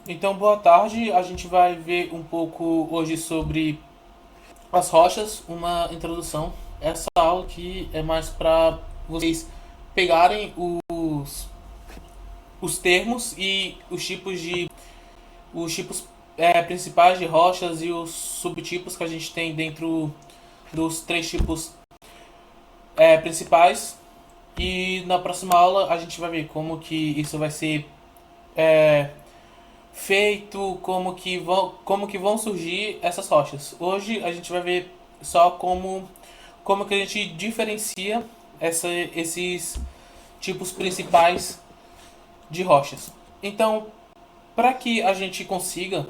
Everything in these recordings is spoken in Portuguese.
Então, boa tarde. A gente vai ver um pouco hoje sobre as rochas, uma introdução. Essa aula aqui é mais para vocês pegarem os termos e os tipos principais de rochas e os subtipos que a gente tem dentro dos três tipos principais. E na próxima aula a gente vai ver como que isso vai ser é, feito, como que vão surgir essas rochas. Hoje a gente vai ver só como que a gente diferencia esses tipos principais de rochas. Então, para que a gente consiga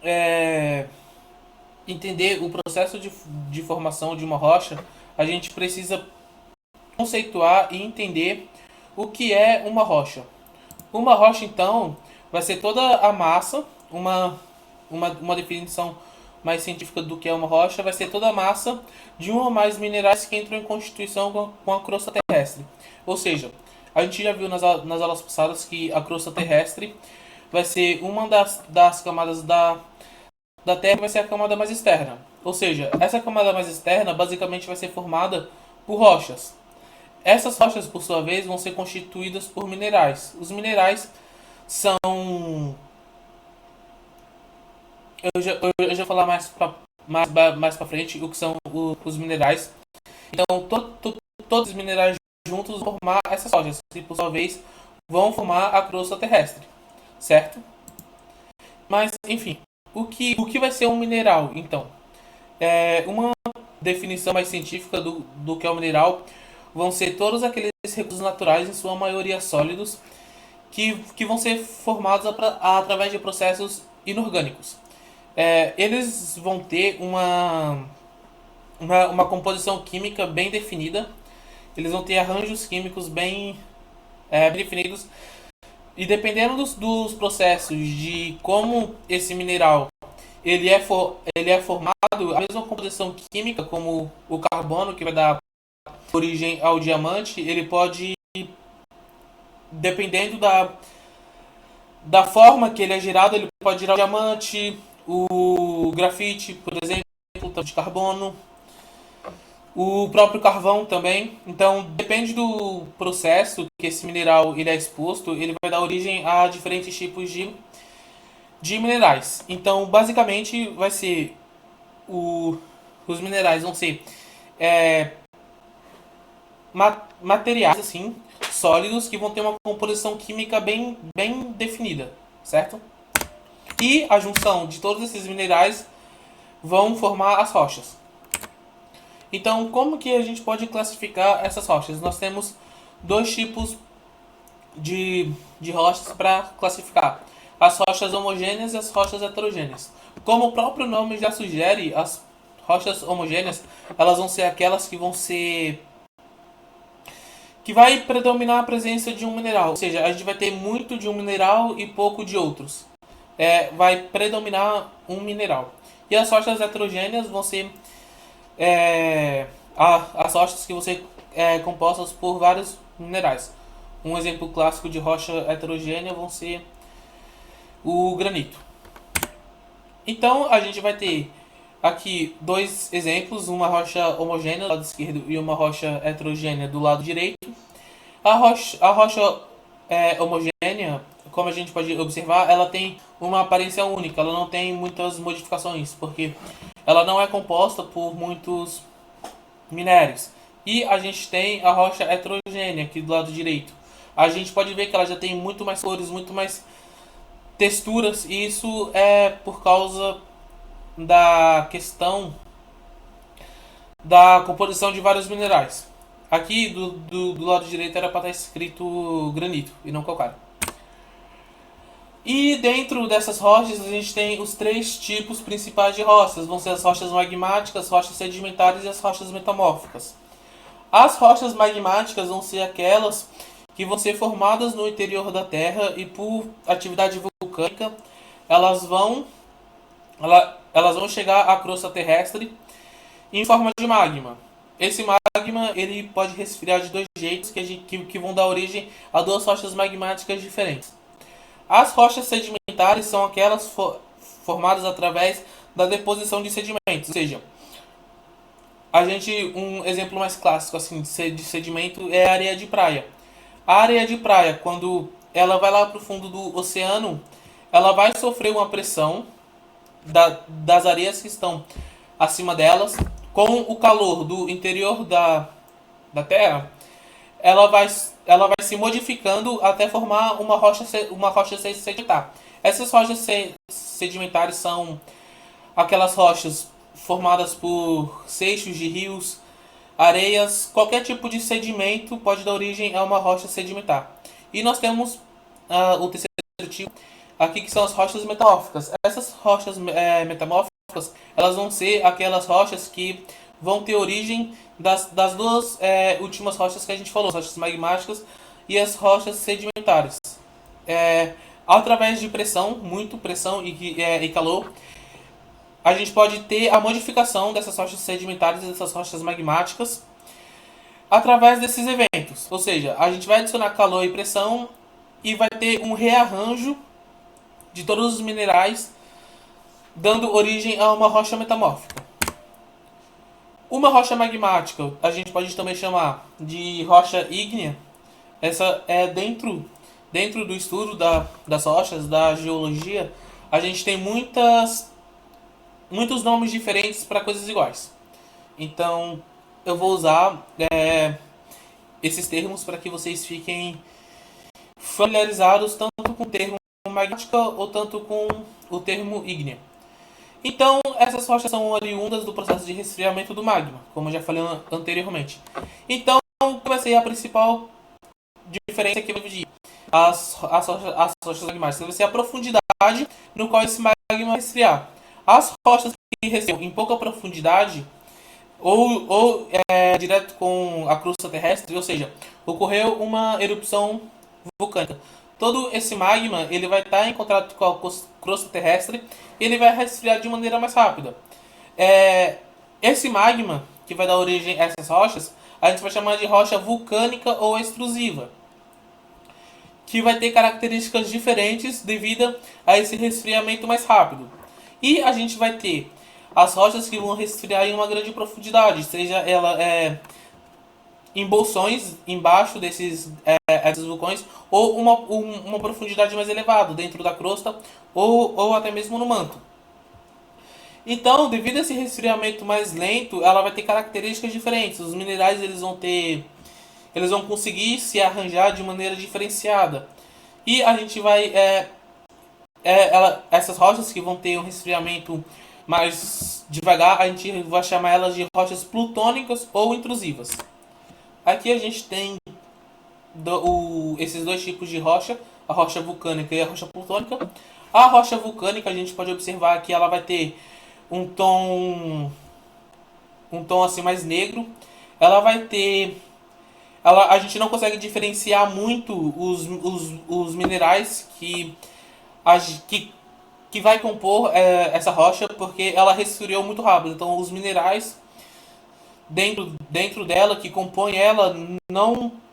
é, entender o processo de formação de uma rocha, a gente precisa conceituar e entender o que é uma rocha. Uma rocha, então, vai ser toda a massa, uma definição mais científica do que é uma rocha, vai ser toda a massa de um ou mais minerais que entram em constituição com a crosta terrestre. Ou seja, a gente já viu nas aulas passadas que a crosta terrestre vai ser uma das camadas da Terra, vai ser a camada mais externa. Ou seja, essa camada mais externa basicamente vai ser formada por rochas. Essas rochas, por sua vez, vão ser constituídas por minerais. Os minerais são. Eu já vou falar mais pra frente o que são os minerais. Então, todos os minerais juntos vão formar essas rochas, que por sua vez vão formar a crosta terrestre, certo? Mas, enfim, o que vai ser um mineral, então? Uma definição mais científica do que é um mineral vão ser todos aqueles recursos naturais, em sua maioria sólidos, que vão ser formados através de processos inorgânicos. Eles vão ter uma composição química bem definida, eles vão ter arranjos químicos bem definidos, e dependendo dos processos de como esse mineral ele é formado, a mesma composição química, como o carbono, que vai dar origem ao diamante, ele pode, dependendo da forma que ele é girado, ele pode girar o diamante, o grafite, por exemplo, de carbono, o próprio carvão também. Então, depende do processo que esse mineral ele é exposto, ele vai dar origem a diferentes tipos de minerais. Então, basicamente, vai ser os minerais vão ser é, materiais assim sólidos que vão ter uma composição química bem definida, certo? E a junção de todos esses minerais vão formar as rochas. Então, como que a gente pode classificar essas rochas? Nós temos dois tipos de rochas para classificar: as rochas homogêneas e as rochas heterogêneas. Como o próprio nome já sugere, as rochas homogêneas elas vão ser aquelas que vai predominar a presença de um mineral, ou seja, a gente vai ter muito de um mineral e pouco de outros. Vai predominar um mineral. E as rochas heterogêneas vão ser as rochas que vão ser compostas por vários minerais. Um exemplo clássico de rocha heterogênea vão ser o granito. Então a gente vai ter aqui dois exemplos, uma rocha homogênea do lado esquerdo e uma rocha heterogênea do lado direito. A rocha homogênea, como a gente pode observar, ela tem uma aparência única, ela não tem muitas modificações, porque ela não é composta por muitos minérios. E a gente tem a rocha heterogênea aqui do lado direito. A gente pode ver que ela já tem muito mais cores, muito mais texturas, e isso é por causa da questão da composição de vários minerais. Aqui do lado direito era para estar escrito granito e não calcário. E dentro dessas rochas a gente tem os três tipos principais de rochas. Vão ser as rochas magmáticas, rochas sedimentares e as rochas metamórficas. As rochas magmáticas vão ser aquelas que vão ser formadas no interior da Terra e por atividade vulcânica elas vão, elas vão chegar à crosta terrestre em forma de magma. Esse magma ele pode resfriar de dois jeitos que vão dar origem a duas rochas magmáticas diferentes. As rochas sedimentares são aquelas formadas através da deposição de sedimentos, ou seja, um exemplo mais clássico assim de sedimento é a areia de praia. A areia de praia, quando ela vai lá para o fundo do oceano, ela vai sofrer uma pressão das areias que estão acima delas, com o calor do interior da Terra, ela vai se modificando até formar uma rocha sedimentar. Essas rochas sedimentares são aquelas rochas formadas por seixos de rios, areias, qualquer tipo de sedimento pode dar origem a uma rocha sedimentar. E nós temos o terceiro tipo aqui, que são as rochas metamórficas. Essas rochas metamórficas, elas vão ser aquelas rochas que vão ter origem das duas últimas rochas que a gente falou, as rochas magmáticas e as rochas sedimentares. Através de pressão, muito pressão e calor, a gente pode ter a modificação dessas rochas sedimentares e dessas rochas magmáticas através desses eventos. Ou seja, a gente vai adicionar calor e pressão e vai ter um rearranjo de todos os minerais, dando origem a uma rocha metamórfica. Uma rocha magmática a gente pode também chamar de rocha ígnea. Essa é dentro do estudo das rochas, da geologia, a gente tem muitos nomes diferentes para coisas iguais. Então, eu vou usar esses termos para que vocês fiquem familiarizados tanto com o termo magmática ou tanto com o termo ígnea. Então, essas rochas são oriundas do processo de resfriamento do magma, como eu já falei anteriormente. Então, qual vai ser a principal diferença que vai dividir as rochas magmáticas? Vai ser a profundidade no qual esse magma vai resfriar. As rochas que resfriam em pouca profundidade ou direto com a crosta terrestre, ou seja, ocorreu uma erupção vulcânica. Todo esse magma ele vai estar em contato com a crosta terrestre e ele vai resfriar de maneira mais rápida. Esse magma que vai dar origem a essas rochas, a gente vai chamar de rocha vulcânica ou extrusiva, que vai ter características diferentes devido a esse resfriamento mais rápido. E a gente vai ter as rochas que vão resfriar em uma grande profundidade, seja ela em bolsões embaixo desses vulcões, ou uma profundidade mais elevada, dentro da crosta, ou até mesmo no manto. Então, devido a esse resfriamento mais lento, ela vai ter características diferentes. Os minerais eles vão conseguir se arranjar de maneira diferenciada. E a gente vai essas rochas que vão ter um resfriamento mais devagar, a gente vai chamar elas de rochas plutônicas ou intrusivas. Aqui a gente tem esses dois tipos de rocha, a rocha vulcânica e a rocha plutônica. A rocha vulcânica a gente pode observar que ela vai ter um tom assim mais negro. Ela vai ter a gente não consegue diferenciar muito os minerais que vai compor essa rocha, porque ela resfriou muito rápido. Então os minerais dentro dela, que compõem ela,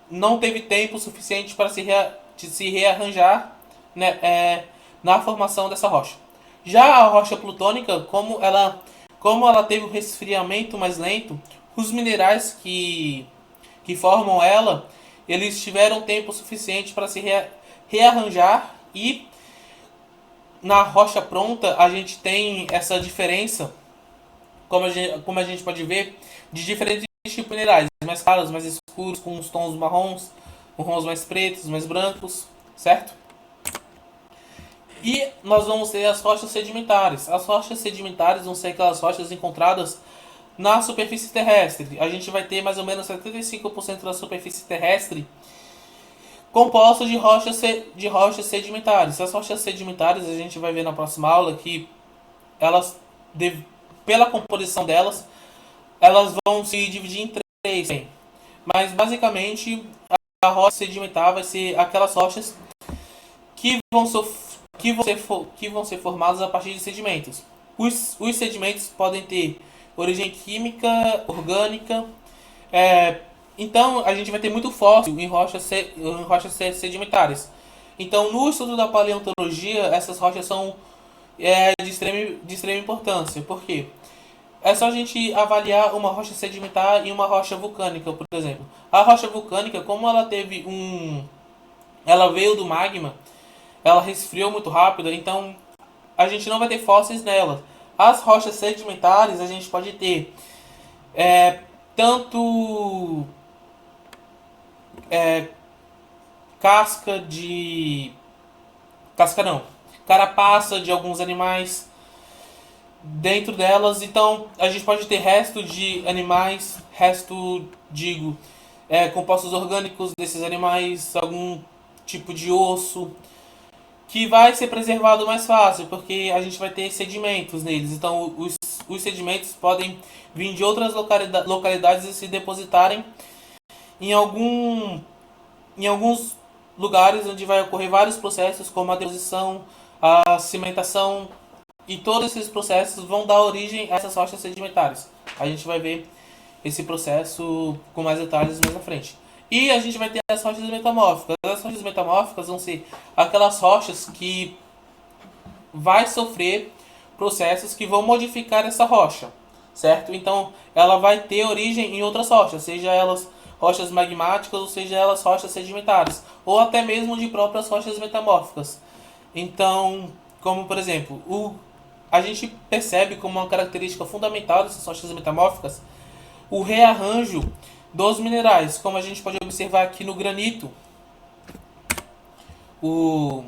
não teve tempo suficiente para se rearranjar, né, na formação dessa rocha. Já a rocha plutônica, como ela teve um resfriamento mais lento, os minerais que formam ela, eles tiveram tempo suficiente para se rearranjar, e na rocha pronta a gente tem essa diferença, como a gente pode ver, de diferentes tipos de minerais, mais claros, mais escuros, com os tons marrons mais pretos, mais brancos, certo? E nós vamos ter as rochas sedimentares. As rochas sedimentares vão ser aquelas rochas encontradas na superfície terrestre. A gente vai ter mais ou menos 75% da superfície terrestre composta de rochas sedimentares. As rochas sedimentares a gente vai ver na próxima aula que elas, pela composição delas, elas vão se dividir em três. Mas basicamente a rocha sedimentar vai ser aquelas rochas que vão ser formadas a partir de sedimentos. Os sedimentos podem ter origem química, orgânica. Então a gente vai ter muito fóssil em rochas sedimentares. Então, no estudo da paleontologia, essas rochas são de extrema importância. Por quê? É só a gente avaliar uma rocha sedimentar e uma rocha vulcânica, por exemplo. A rocha vulcânica, como ela teve ela veio do magma, ela resfriou muito rápido, então a gente não vai ter fósseis nela. As rochas sedimentares, a gente pode ter tanto casca de... Casca não. Carapaça de alguns animais dentro delas. Então a gente pode ter resto de animais, digo, compostos orgânicos desses animais, algum tipo de osso, que vai ser preservado mais fácil, porque a gente vai ter sedimentos neles. Então os sedimentos podem vir de outras localidades e se depositarem em em alguns lugares onde vai ocorrer vários processos, como a deposição, a cimentação, e todos esses processos vão dar origem a essas rochas sedimentares. A gente vai ver esse processo com mais detalhes mais à frente. E a gente vai ter as rochas metamórficas. As rochas metamórficas vão ser aquelas rochas que vai sofrer processos que vão modificar essa rocha, certo? Então, ela vai ter origem em outras rochas, seja elas rochas magmáticas ou seja elas rochas sedimentares, ou até mesmo de próprias rochas metamórficas. Então, como por exemplo, a gente percebe como uma característica fundamental dessas rochas metamórficas o rearranjo dos minerais, como a gente pode observar aqui no granito. O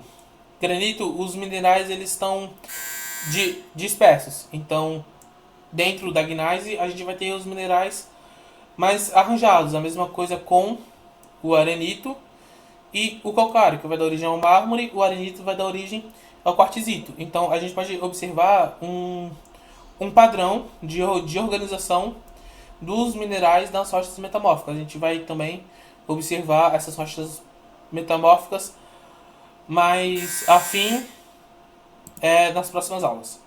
granito, os minerais eles estão dispersos. Então, dentro da gneiss, a gente vai ter os minerais mais arranjados. A mesma coisa com o arenito e o calcário, que vai dar origem ao mármore. O arenito vai dar origem ao quartzito. Então, a gente pode observar um padrão de organização dos minerais nas rochas metamórficas. A gente vai também observar essas rochas metamórficas mais afim nas próximas aulas.